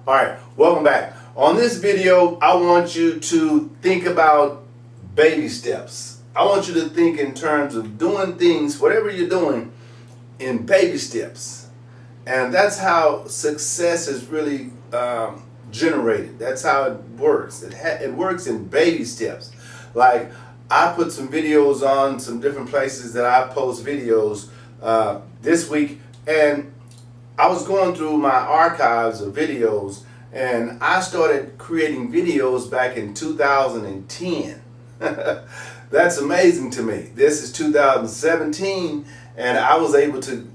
All right, welcome back. On this video, I want you to think about baby steps. I want you to think in terms of doing things, whatever you're doing, in baby steps. And that's how success is really generated. That's how it works. It works in baby steps. Like, I put some videos on some different places that I post videos this week, and I was going through my archives of videos, and I started creating videos back in 2010. That's amazing to me. This is 2017, and I was able to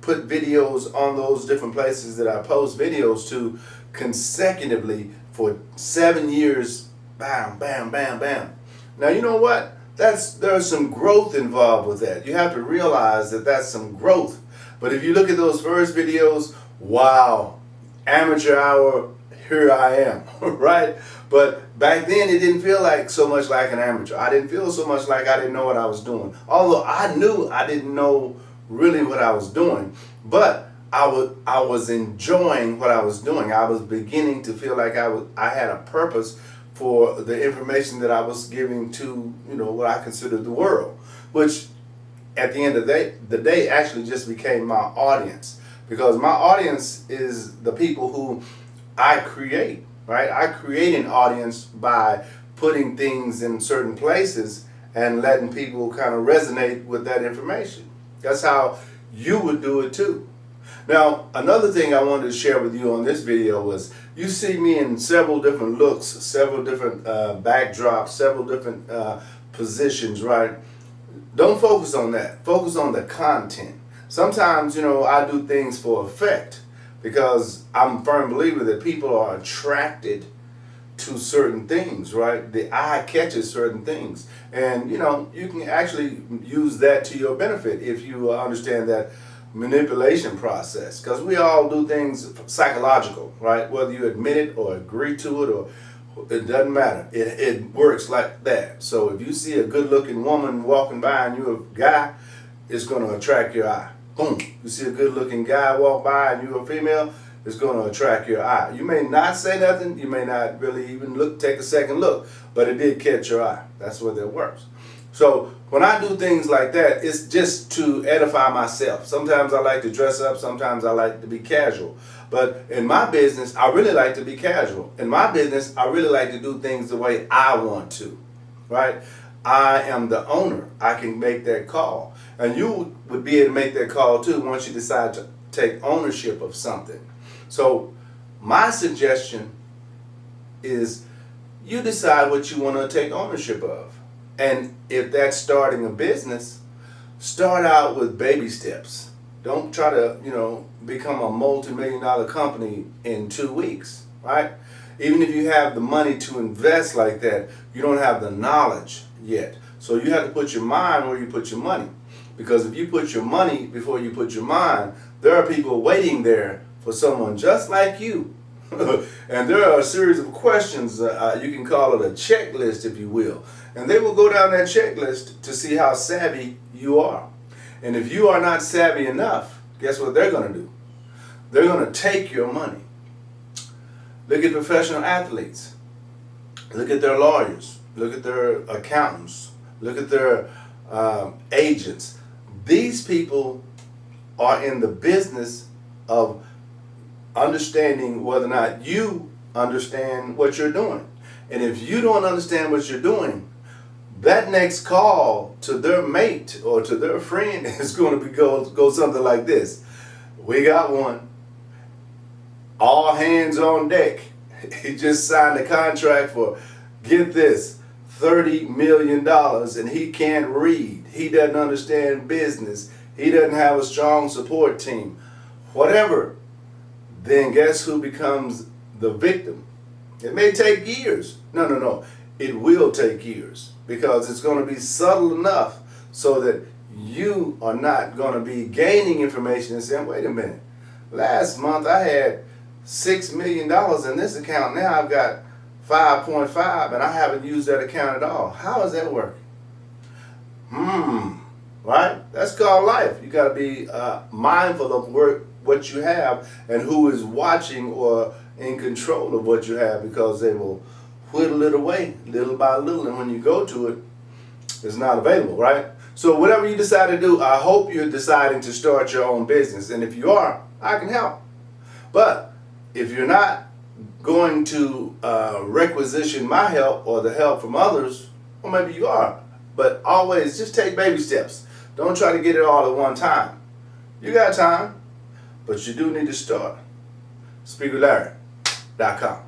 put videos on those different places that I post videos to consecutively for 7 years. Bam, bam, bam, bam. Now, you know what? There's some growth involved with that. You have to realize that that's some growth. But if you look at those first videos, wow, amateur hour, here I am, right? But back then it didn't feel like so much like an amateur. I didn't feel so much like I didn't know what I was doing. Although I knew I didn't know really what I was doing, but I was enjoying what I was doing. I was beginning to feel like I had a purpose for the information that I was giving to, what I considered the world, which at the end of the day actually just became my audience, because my audience is the people who I create, right? I create an audience by putting things in certain places and letting people kind of resonate with that information. That's how you would do it too. Now, another thing I wanted to share with you on this video was, you see me in several different looks, several different backdrops, several different positions, right? Don't focus on that. Focus on the content. Sometimes, I do things for effect, because I'm a firm believer that people are attracted to certain things, right? The eye catches certain things. And, you can actually use that to your benefit if you understand that manipulation process, because we all do things psychological, right? Whether you admit it or agree to it, or it doesn't matter. It works like that. So if you see a good looking woman walking by and you're a guy, it's going to attract your eye. Boom. You see a good looking guy walk by and you're a female, it's going to attract your eye. You may not say nothing, you may not really even take a second look, but it did catch your eye. That's what it works. So when I do things like that, it's just to edify myself. Sometimes I like to dress up, sometimes I like to be casual. But in my business, I really like to be casual. In my business, I really like to do things the way I want to, right? I am the owner. I can make that call. And you would be able to make that call too once you decide to take ownership of something. So my suggestion is, you decide what you want to take ownership of. And if that's starting a business, start out with baby steps. Don't try to, become a multi-million-dollar company in 2 weeks, right? Even if you have the money to invest like that, you don't have the knowledge yet. So you have to put your mind where you put your money. Because if you put your money before you put your mind, there are people waiting there for someone just like you. And there are a series of questions, you can call it a checklist if you will. And they will go down that checklist to see how savvy you are. And if you are not savvy enough, guess what they're going to do? They're going to take your money. Look at professional athletes. Look at their lawyers. Look at their accountants. Look at their agents. These people are in the business of understanding whether or not you understand what you're doing. And if you don't understand what you're doing, that next call to their mate or to their friend is going to go something like this. We got one. All hands on deck. He just signed a contract for, get this, $30 million, and he can't read. He doesn't understand business. He doesn't have a strong support team. Whatever. Then guess who becomes the victim? It may take years. No. It will take years, because it's going to be subtle enough so that you are not going to be gaining information and saying, wait a minute, last month I had $6 million in this account. Now I've got 5.5 and I haven't used that account at all. How is that working? Right? That's called life. You got to be mindful of what you have and who is watching or in control of what you have, because they will whittle it away little by little, and when you go to it, it's not available, right? So whatever you decide to do, I hope you're deciding to start your own business, and if you are, I can help. But if you're not going to requisition my help or the help from others, or maybe you are, but always just take baby steps. Don't try to get it all at one time. You got time, but you do need to start. SpeakerLarry.com